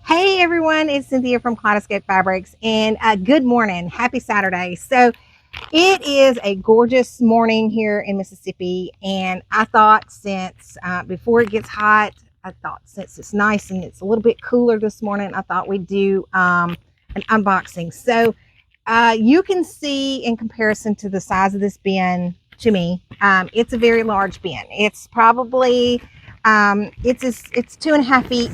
Hey everyone, it's Cynthia from Kaleidoscope Fabrics, and good morning. Happy Saturday. So it is a gorgeous morning here in Mississippi, and I thought since before it gets hot, I thought since it's nice and it's a little bit cooler this morning, I thought we'd do an unboxing. So you can see in comparison to the size of this bin to me, it's a very large bin. It's probably it's 2.5 feet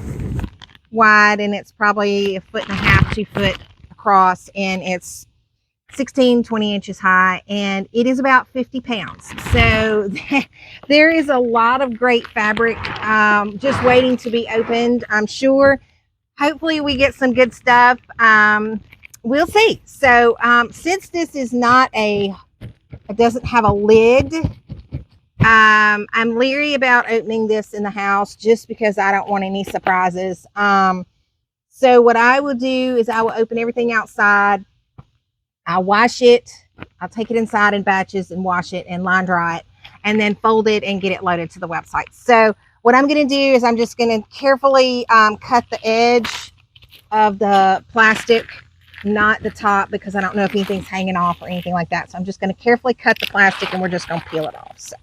wide, and it's probably 1.5 2 foot across, and it's 16-20 inches high, and it is about 50 pounds. So there is a lot of great fabric just waiting to be opened, I'm sure. Hopefully we get some good stuff. We'll see. So since this is not it doesn't have a lid, I'm leery about opening this in the house just because I don't want any surprises. So what I will do is I will open everything outside. I'll wash it. I'll take it inside in batches and wash it and line dry it, and then fold it and get it loaded to the website. So what I'm going to do is I'm just going to carefully cut the edge of the plastic, not the top, because I don't know if anything's hanging off or anything like that. So I'm just going to carefully cut the plastic, and we're just going to peel it off. So.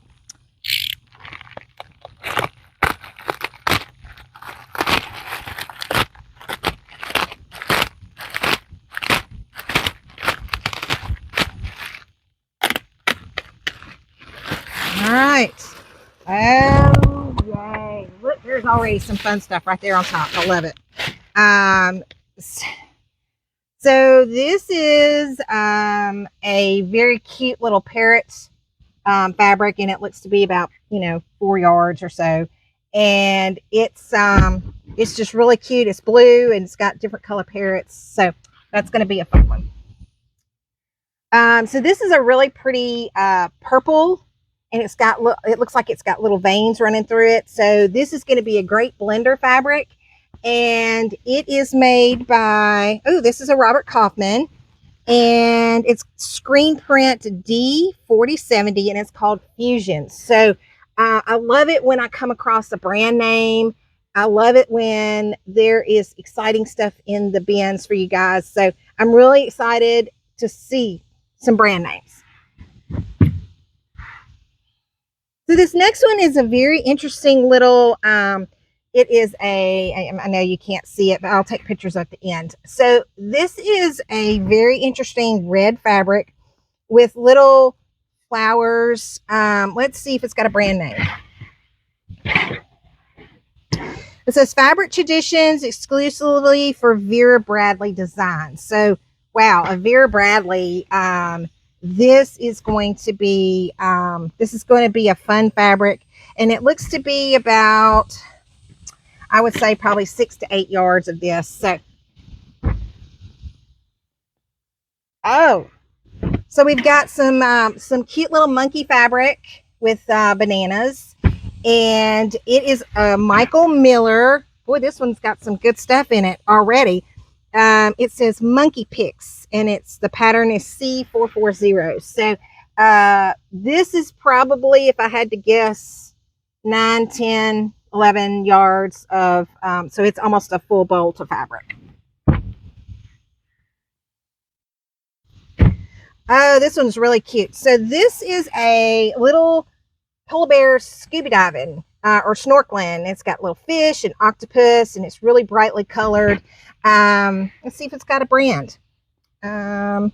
All right. Oh, yay. Look, there's already some fun stuff right there on top. I love it. So this is a very cute little parrot fabric, and it looks to be about 4 yards or so. And it's just really cute. It's blue, and it's got different color parrots. So that's going to be a fun one. So this is a really pretty purple, and it looks like it's got little veins running through it. So this is going to be a great blender fabric, and it is made by, this is a Robert Kaufman, and it's screen print D4070, and it's called Fusion. So I love it when I come across a brand name. I love it when there is exciting stuff in the bins for you guys. So I'm really excited to see some brand names. So this next one is a very interesting little, it is I know you can't see it, but I'll take pictures at the end. So this is a very interesting red fabric with little flowers. Let's see if it's got a brand name. It says Fabric Traditions exclusively for Vera Bradley Designs. So, wow, a Vera Bradley, this is going to be a fun fabric, and it looks to be about, I would say, probably 6 to 8 yards of this. So so we've got some cute little monkey fabric with bananas, and it is a Michael Miller. Boy, this one's got some good stuff in it already. It says Monkey Picks, and the pattern is C440. So this is probably, if I had to guess, 9, 10, 11 yards of, so it's almost a full bolt of fabric. Oh, this one's really cute. So this is a little polar bear scuba diving or snorkeling. It's got little fish and octopus, and it's really brightly colored. Let's see if it's got a brand. So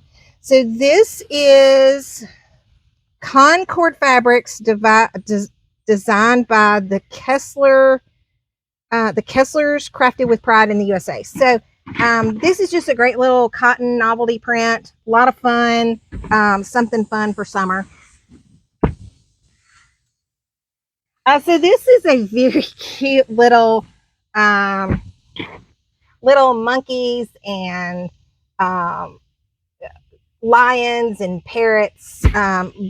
this is Concord Fabrics, designed by the Kesslers, crafted with pride in the USA. So this is just a great little cotton novelty print. A lot of fun, something fun for summer. So this is a very cute little monkeys and lions and parrots.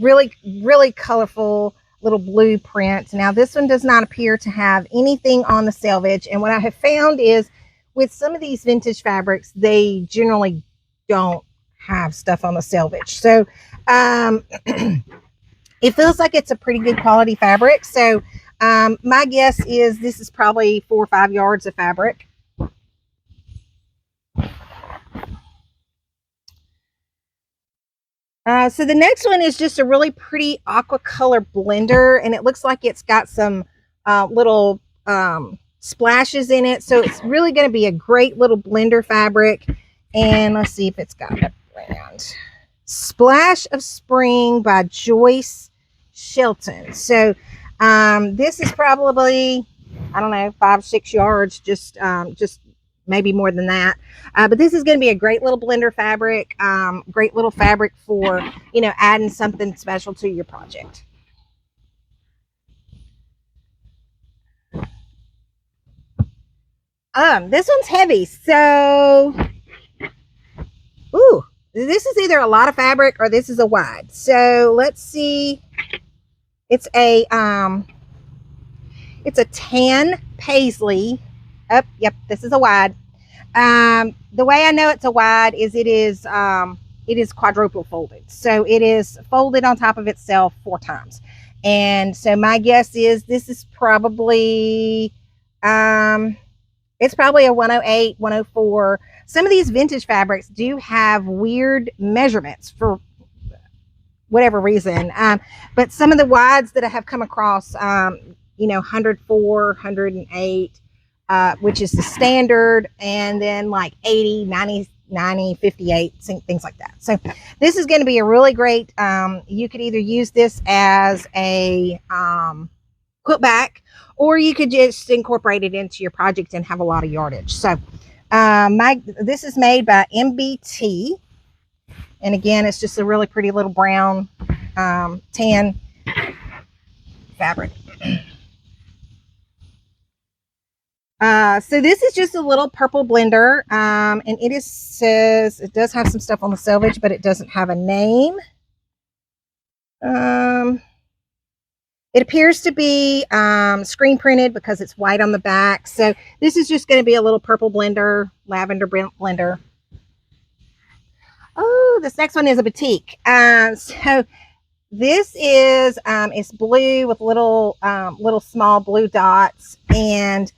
Really, really colorful little blue print. Now this one does not appear to have anything on the selvage, and what I have found is with some of these vintage fabrics, they generally don't have stuff on the selvage. So it feels like it's a pretty good quality fabric. So my guess is this is probably 4 or 5 yards of fabric. So the next one is just a really pretty aqua color blender, and it looks like it's got some little splashes in it. So it's really going to be a great little blender fabric. And let's see if it's got a brand. Splash of Spring by Joyce Shelton. So this is probably, I don't know, 5-6 yards, just maybe more than that. But this is going to be a great little blender fabric, great little fabric for, adding something special to your project. This one's heavy. So, ooh, this is either a lot of fabric or this is a wide. So let's see. It's a tan paisley. Oh, yep, this is a wide. The way I know it's a wide is it is quadruple folded. So it is folded on top of itself 4 times. And so my guess is this is probably it's probably a 108, 104. Some of these vintage fabrics do have weird measurements for whatever reason. But some of the wides that I have come across, 104, 108, which is the standard, and then like 80, 90, 58, things like that. So this is going to be a really great, you could either use this as a quilt back, or you could just incorporate it into your project and have a lot of yardage. So this is made by MBT. And again, it's just a really pretty little brown tan fabric. So this is just a little purple blender, and says it does have some stuff on the selvage, but it doesn't have a name. It appears to be screen printed because it's white on the back. So this is just going to be a little purple blender, lavender blender. Oh, this next one is a batik. So this is it's blue with little small blue dots. And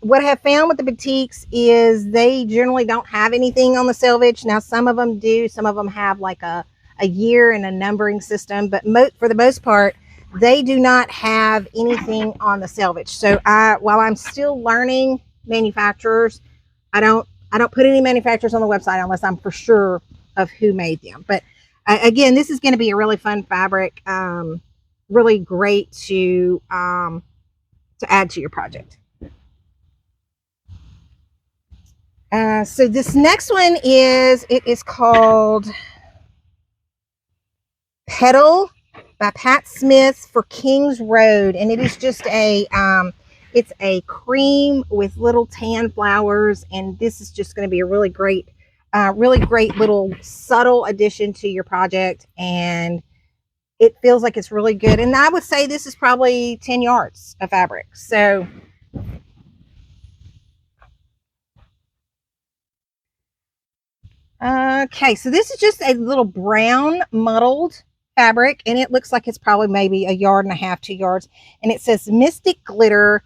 what I have found with the batiks is they generally don't have anything on the selvage. Now, some of them do. Some of them have like a year and a numbering system. But for the most part, they do not have anything on the selvage. So while I'm still learning manufacturers, I don't put any manufacturers on the website unless I'm for sure of who made them. But again, this is going to be a really fun fabric, really great to add to your project. So this next one is called Petal by Pat Smith for Kings Road, and it is just it's a cream with little tan flowers, and this is just going to be a really great little subtle addition to your project, and it feels like it's really good. And I would say this is probably 10 yards of fabric. So okay, so this is just a little brown muddled fabric, and it looks like it's probably maybe 1.5 yards, 2 yards, and it says Mystic Glitter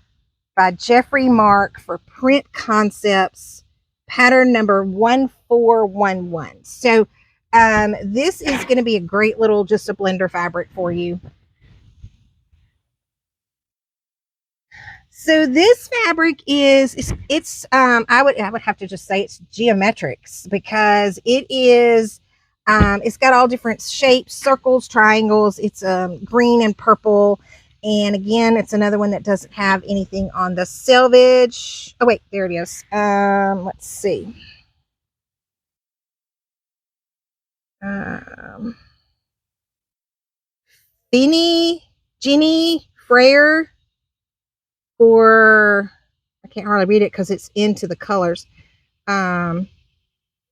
by Jeffrey Mark for Print Concepts, pattern number 1411. So this is going to be a great little, just a blender fabric for you. So this fabric it's I would have to just say it's geometrics, because it is it's got all different shapes, circles, triangles. It's green and purple. And again, it's another one that doesn't have anything on the selvage. Oh, wait, there it is. Let's see. Ginny Frere for, I can't hardly read it because it's into the colors.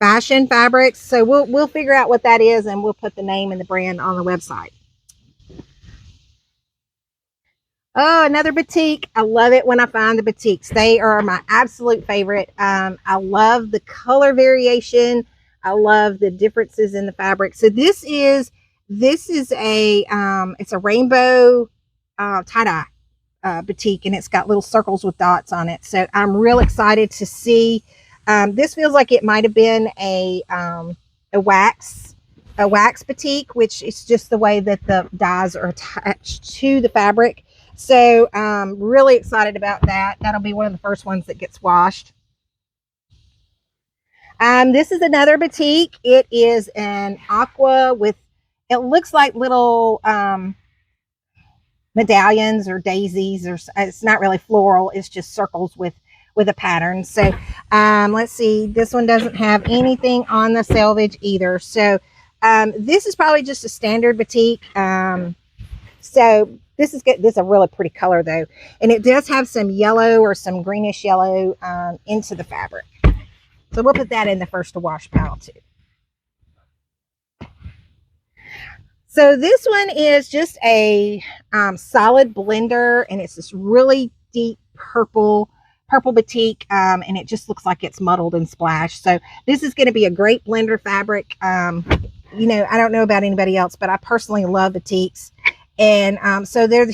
Fashion Fabrics. So we'll figure out what that is, and we'll put the name and the brand on the website. Oh, another batik. I love it when I find the batiks. They are my absolute favorite. I love the color variation. I love the differences in the fabric. So this is a it's a rainbow tie-dye batik, and it's got little circles with dots on it. So I'm real excited to see. This feels like it might have been a wax a wax batik, which is just the way that the dyes are attached to the fabric. So really excited about that. That'll be one of the first ones that gets washed. This is another batik. It is an aqua with, it looks like little medallions or daisies, or it's not really floral. It's just circles with a pattern. So let's see. This one doesn't have anything on the selvage either. So this is probably just a standard batik. So this is good. This is a really pretty color though, and it does have some yellow or some greenish yellow into the fabric. So we'll put that in the first to wash pile too. So this one is just a solid blender, and it's this really deep purple batik, and it just looks like it's muddled and splashed. So this is going to be a great blender fabric. You know, I don't know about anybody else, but I personally love batiks. And so they're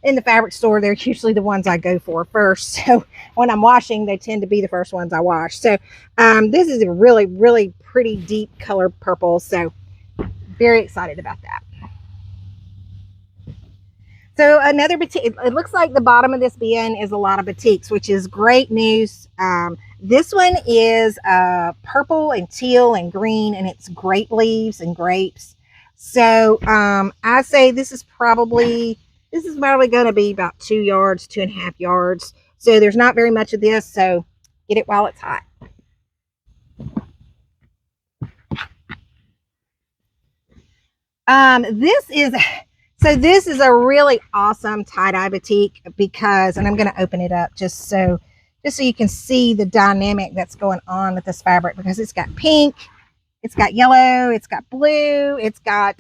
in the fabric store, they're usually the ones I go for first. So when I'm washing, they tend to be the first ones I wash. So this is a really, really pretty deep color purple. So very excited about that. So another batik, it looks like the bottom of this bin is a lot of batiks, which is great news. This one is purple and teal and green, and it's grape leaves and grapes. So I say this is probably going to be about 2 yards, 2.5 yards. So there's not very much of this. So get it while it's hot. This is a really awesome tie-dye batik because, and I'm going to open it up just so you can see the dynamic that's going on with this fabric, because it's got pink, it's got yellow, it's got blue, it's got,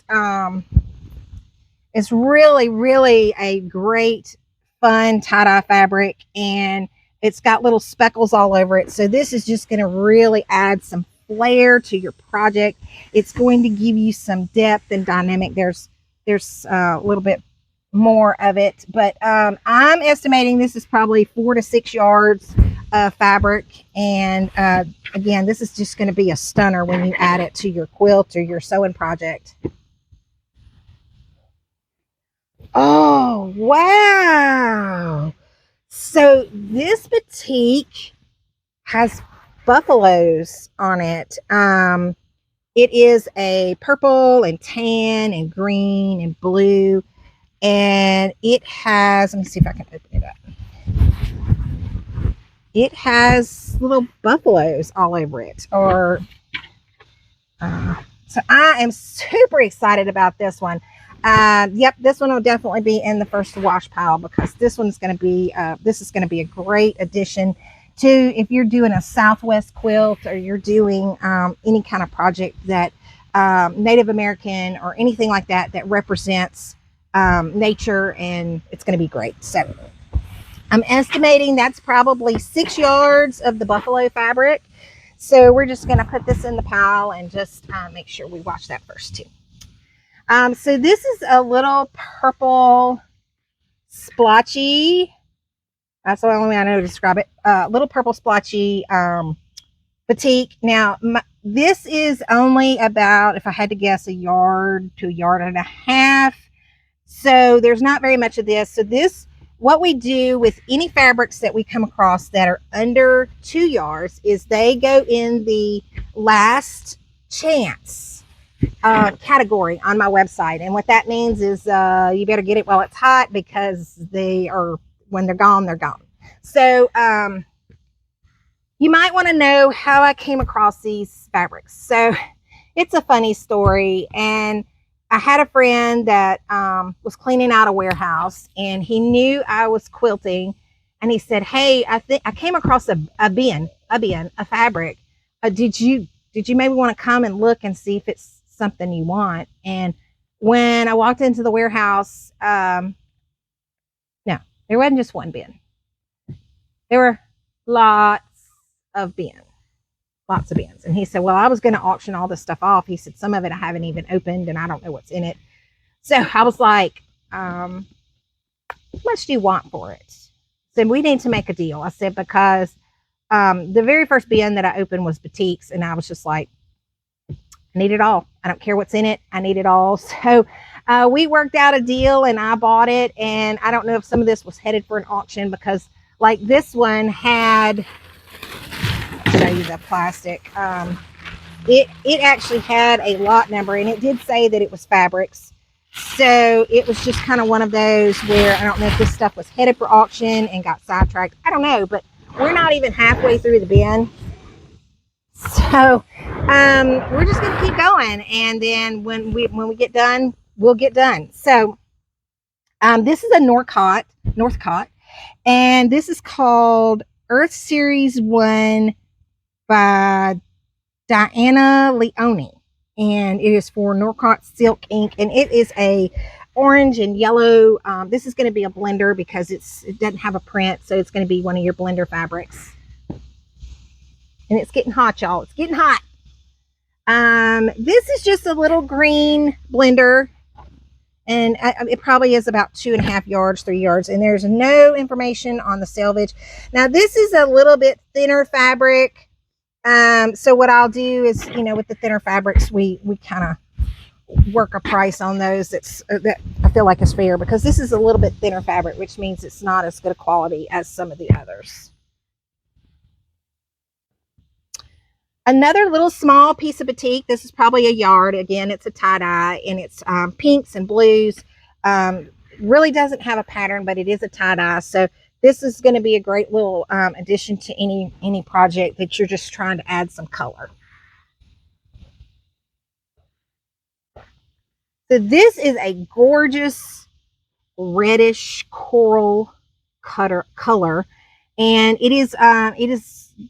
it's really, really a great, fun tie-dye fabric, and it's got little speckles all over it. So this is just going to really add some flair to your project. It's going to give you some depth and dynamic. There's a little bit more of it, but I'm estimating this is probably 4 to 6 yards of fabric, and again, this is just going to be a stunner when you add it to your quilt or your sewing project. Oh wow, so this batik has buffaloes on it. It is a purple and tan and green and blue, and it has, let me see if I can open it up. It has little buffaloes all over it. So I am super excited about this one. Yep, this one will definitely be in the first wash pile, because this one's going to be this is going to be a great addition to, if you're doing a Southwest quilt, or you're doing any kind of project that Native American or anything like that represents nature, and it's going to be great. So I'm estimating that's probably 6 yards of the buffalo fabric. So we're just going to put this in the pile and just make sure we wash that first too. So this is a little purple splotchy. That's the only way I know to describe it. Little purple splotchy batik. Now, this is only about, if I had to guess, 1 yard to 1.5 yards. So there's not very much of this. So this, what we do with any fabrics that we come across that are under 2 yards, is they go in the last chance category on my website. And what that means is you better get it while it's hot, because when they're gone, they're gone. So you might want to know how I came across these fabrics. So it's a funny story, and I had a friend that was cleaning out a warehouse, and he knew I was quilting, and he said, "Hey, I came across a bin of fabric. Did you maybe want to come and look and see if it's something you want?" And when I walked into the warehouse, no, there wasn't just one bin. There were lots of bins. And he said, "Well, I was going to auction all this stuff off." He said, "Some of it I haven't even opened, and I don't know what's in it." So I was like, "How much do you want for it?" So we need to make a deal. I said, because the very first bin that I opened was batiks, and I was just like, I need it all. I don't care what's in it. I need it all. So we worked out a deal and I bought it. And I don't know if some of this was headed for an auction because like this one had, I'll show you the plastic. It actually had a lot number and it did say that it was fabrics. So it was just kind of one of those where I don't know if this stuff was headed for auction and got sidetracked. I don't know, but we're not even halfway through the bin. So we're just going to keep going. And then when we get done, we'll get done. So this is a Northcott. And this is called Earth Series 1 by Diana Leone. And it is for Northcott Silk Ink. And it is a orange and yellow. This is going to be a blender because it doesn't have a print. So it's going to be one of your blender fabrics. And it's getting hot, y'all. It's getting hot. This is just a little green blender. And it probably is about 2.5 yards, 3 yards. And there's no information on the selvage. Now, this is a little bit thinner fabric. So what I'll do is, you know, with the thinner fabrics, we kind of work a price on those that I feel like is fair. Because this is a little bit thinner fabric, which means it's not as good a quality as some of the others. Another little small piece of batik. This is probably a yard. Again, it's a tie-dye and it's pinks and blues. Really doesn't have a pattern, but it is a tie-dye. So this is going to be a great little addition to any project that you're just trying to add some color. So this is a gorgeous reddish coral color. And it is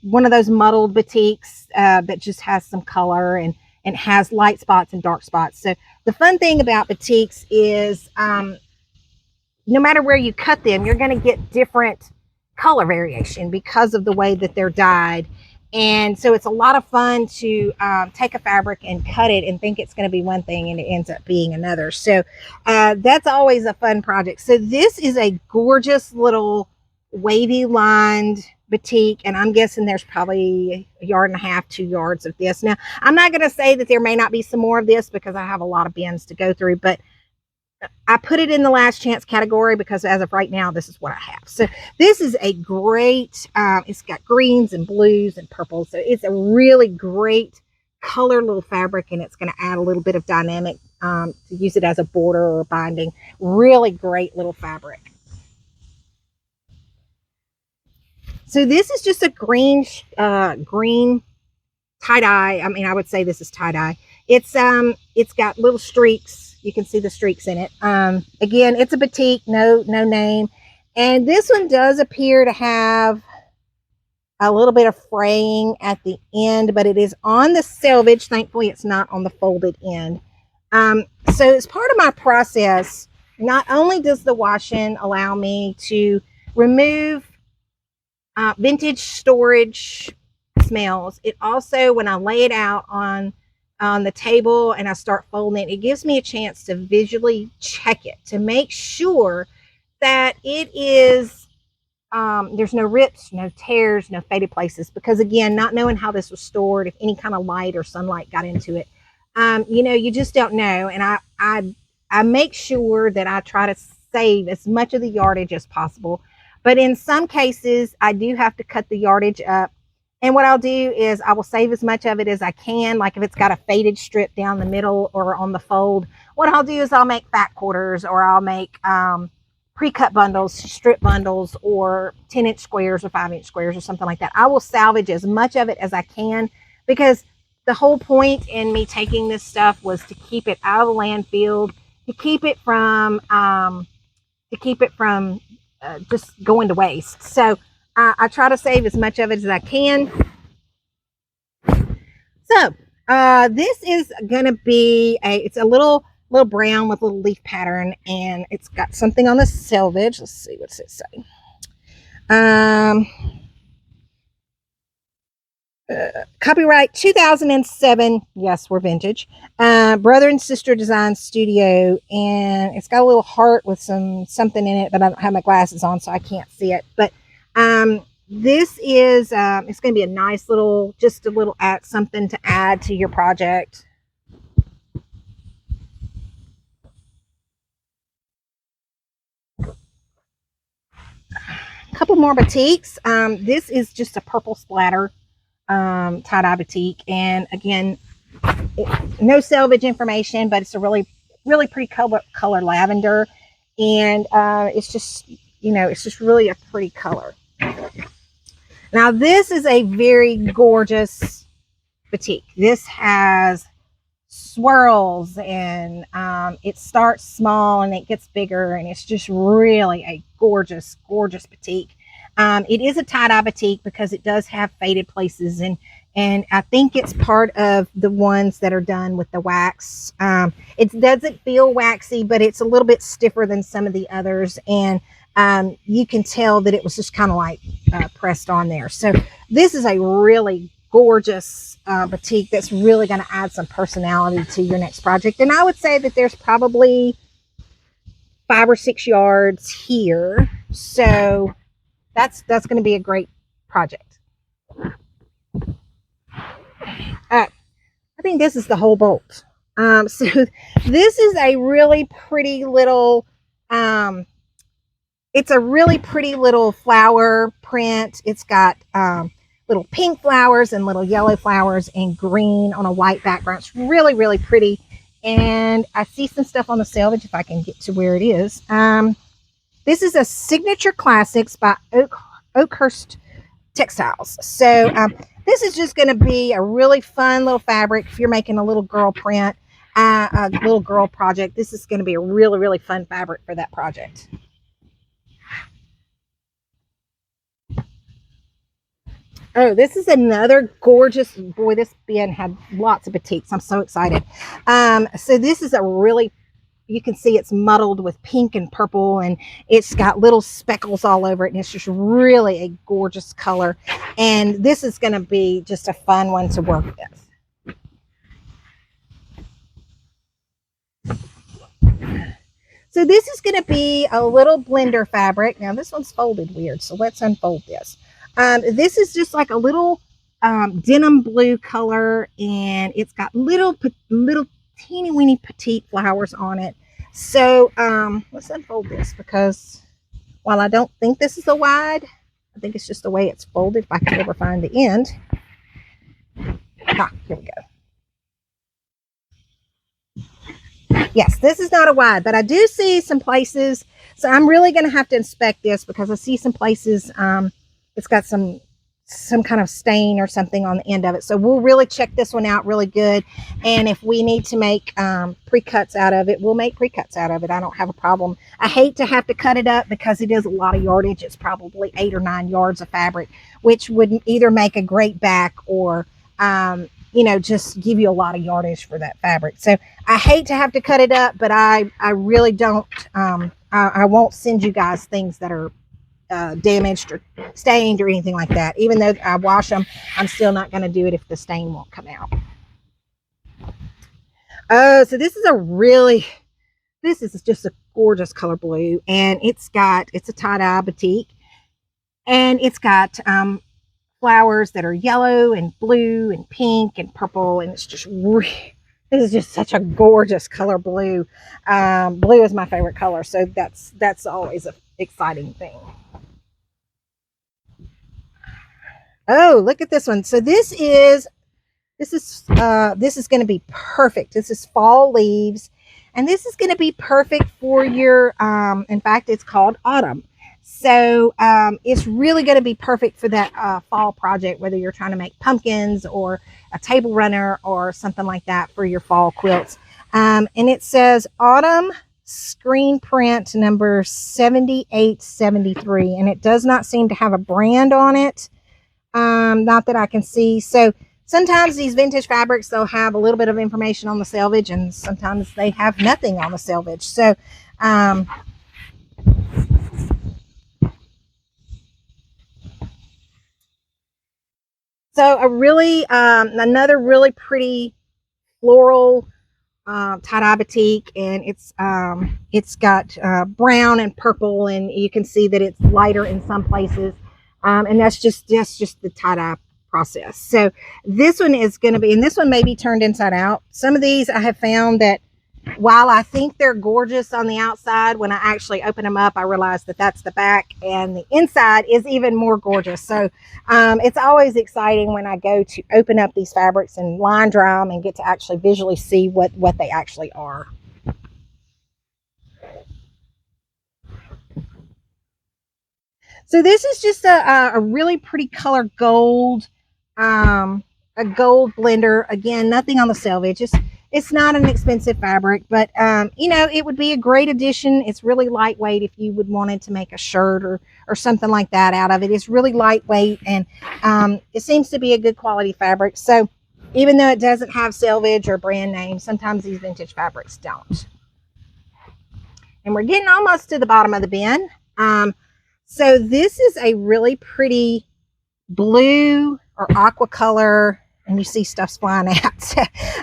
one of those muddled batiks that just has some color and has light spots and dark spots. So the fun thing about batiks is no matter where you cut them, you're going to get different color variation because of the way that they're dyed. And so it's a lot of fun to take a fabric and cut it and think it's going to be one thing and it ends up being another. So that's always a fun project. So this is a gorgeous little wavy lined batik, and I'm guessing there's probably 1.5 yards, 2 yards of this. Now, I'm not going to say that there may not be some more of this because I have a lot of bins to go through, but I put it in the last chance category because as of right now, this is what I have. So this is a great, it's got greens and blues and purples. So it's a really great color little fabric, and it's going to add a little bit of dynamic to use it as a border or binding. Really great little fabric. So this is just a green tie-dye. I mean, I would say this is tie-dye. It's got little streaks. You can see the streaks in it. Again, it's a batik, no name. And this one does appear to have a little bit of fraying at the end, but it is on the selvage. Thankfully, it's not on the folded end. So as part of my process, not only does the washing allow me to remove vintage storage smells, it also, when I lay it out on the table and I start folding it, it gives me a chance to visually check it to make sure that it is there's no rips, no tears, no faded places, because again, not knowing how this was stored, if any kind of light or sunlight got into it, you know, you just don't know. And I make sure that I try to save as much of the yardage as possible. But in some cases, I do have to cut the yardage up. And what I'll do is I will save as much of it as I can. Like if it's got a faded strip down the middle or on the fold, what I'll do is I'll make fat quarters, or I'll make pre-cut bundles, strip bundles, or 10-inch squares or 5-inch squares or something like that. I will salvage as much of it as I can, because the whole point in me taking this stuff was to keep it out of the landfill, to keep it from just going to waste. So I try to save as much of it as I can. So this is going to be it's a little brown with a little leaf pattern, and it's got something on the selvage. Let's see, what's it say? Copyright 2007. Yes, we're vintage. Brother and Sister Design Studio, and it's got a little heart with something in it, but I don't have my glasses on, so I can't see it. But this is it's going to be a nice little, just a little something to add to your project. A couple more batiks. This is just a purple splatter tie-dye batik, and again, no selvage information, but it's a really pretty color lavender, and it's just, you know, it's just really a pretty color. Now this is a very gorgeous batik. This has swirls, and it starts small and it gets bigger, and it's just really a gorgeous batik. It is a tie-dye batik because it does have faded places, and I think it's part of the ones that are done with the wax. It doesn't feel waxy, but it's a little bit stiffer than some of the others, and you can tell that it was just kind of like pressed on there. So this is a really gorgeous batik that's really going to add some personality to your next project. And I would say that there's probably 5 or 6 yards here, so that's going to be a great project. I think this is the whole bolt. So this is a really pretty little it's a really pretty little flower print. It's got little pink flowers and little yellow flowers and green on a white background. It's really pretty. And I see some stuff on the selvage if I can get to where it is. This is a Signature Classics by Oakhurst Textiles. So this is just going to be a really fun little fabric if you're making a little girl print, a little girl project. This is going to be a really fun fabric for that project. Oh, this is another gorgeous, boy, this bin had lots of batiks. I'm so excited. So this is a really, you can see it's muddled with pink and purple, and it's got little speckles all over it, and it's just really a gorgeous color. And this is going to be just a fun one to work with. So this is going to be a little blender fabric. Now this one's folded weird, so let's unfold this. This is just like a little denim blue color, and it's got little teeny weeny petite flowers on it. So let's unfold this, because while I don't think this is a wide, I think it's just the way it's folded, if I can ever find the end. Ah, here we go. Yes, this is not a wide, but I do see some places, so I'm really going to have to inspect this, because I see some places it's got some kind of stain or something on the end of it. So we'll really check this one out really good. And if we need to make pre-cuts out of it, we'll make pre-cuts out of it. I don't have a problem. I hate to have to cut it up because it is a lot of yardage. It's probably 8 or 9 yards of fabric, which would either make a great back or, you know, just give you a lot of yardage for that fabric. So I hate to have to cut it up, but I really don't, I won't send you guys things that are damaged or stained or anything like that. Even though I wash them, I'm still not going to do it if the stain won't come out. Oh, so this is just a gorgeous color blue, and it's a tie-dye batik, and it's got flowers that are yellow and blue and pink and purple, and it's just this is just such a gorgeous color blue. Blue is my favorite color, so that's always an exciting thing. Oh, look at this one. So this is going to be perfect. This is fall leaves, and this is going to be perfect for your in fact, it's called autumn. So it's really going to be perfect for that fall project, whether you're trying to make pumpkins or a table runner or something like that for your fall quilts. And it says autumn screen print number 7873, and it does not seem to have a brand on it. Not that I can see. So sometimes these vintage fabrics, they'll have a little bit of information on the selvage, and sometimes they have nothing on the selvage. So a really another really pretty floral tie-dye batik, and it's got brown and purple, and you can see that it's lighter in some places. And that's just the tie-dye process. So this one is going to be, and this one may be turned inside out. Some of these I have found that while I think they're gorgeous on the outside, when I actually open them up, I realize that that's the back, and the inside is even more gorgeous. So it's always exciting when I go to open up these fabrics and line dry them and get to actually visually see what they actually are. So this is just a really pretty color gold, a gold blender. Again, nothing on the selvage. It's not an expensive fabric, but you know, it would be a great addition. It's really lightweight if you would wanted to make a shirt or something like that out of it. It's really lightweight, and it seems to be a good quality fabric. So even though it doesn't have selvage or brand name, sometimes these vintage fabrics don't. And we're getting almost to the bottom of the bin. So this is a really pretty blue or aqua color, and you see stuff's flying out.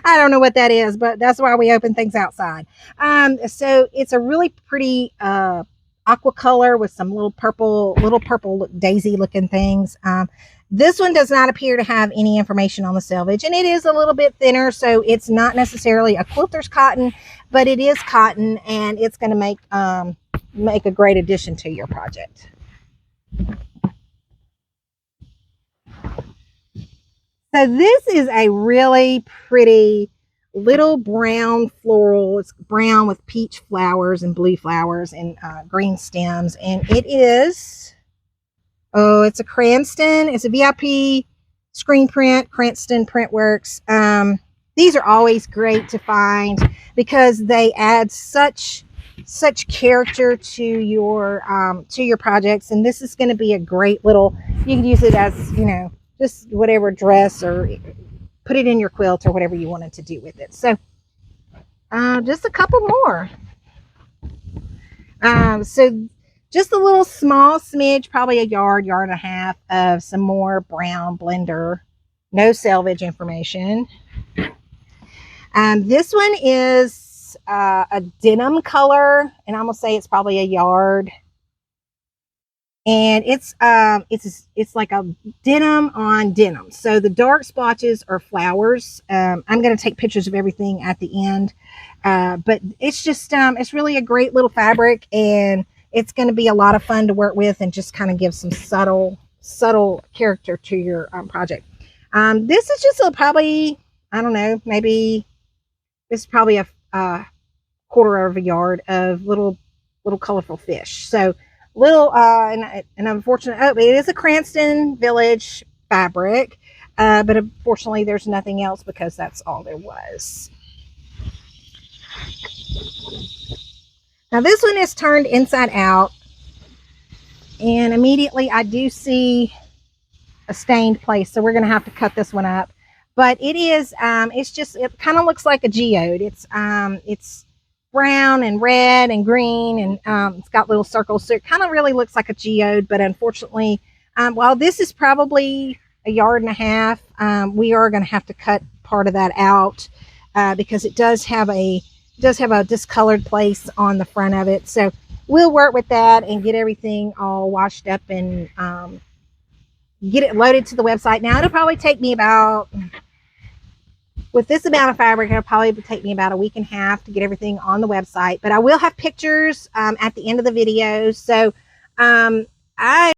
I don't know what that is, but that's why we open things outside. So it's a really pretty aqua color with some little purple daisy looking things. This one does not appear to have any information on the selvage, and it is a little bit thinner, so it's not necessarily a quilter's cotton, but it is cotton, and it's going to make a great addition to your project. So this is a really pretty little brown floral. It's brown with peach flowers and blue flowers and green stems. And it is, oh, it's a Cranston. It's a VIP screen print, Cranston Printworks. These are always great to find because they add such character to your projects. And this is going to be a great little, you can use it as, you know, just whatever dress, or put it in your quilt, or whatever you wanted to do with it. So just a couple more. So just a little small smidge, probably a yard and a half of some more brown blender, no selvage information. This one is a denim color, and I'm gonna say it's probably a yard. And it's like a denim on denim. So the dark splotches are flowers. I'm going to take pictures of everything at the end. But it's just, it's really a great little fabric, and it's going to be a lot of fun to work with and just kind of give some subtle character to your project. This is just probably, I don't know, maybe this is probably a quarter of a yard of little colorful fish. So little and unfortunately, oh, it is a Cranston Village fabric, but unfortunately there's nothing else because that's all there was. Now this one is turned inside out, and immediately I do see a stained place, so we're going to have to cut this one up. But it is it kind of looks like a geode. It's brown and red and green, and it's got little circles, so it kind of really looks like a geode. But unfortunately, while this is probably a yard and a half, we are going to have to cut part of that out because it does have a discolored place on the front of it. So we'll work with that and get everything all washed up and get it loaded to the website. Now it'll probably take me about, with this amount of fabric, it'll probably take me about a week and a half to get everything on the website, but I will have pictures at the end of the video. So I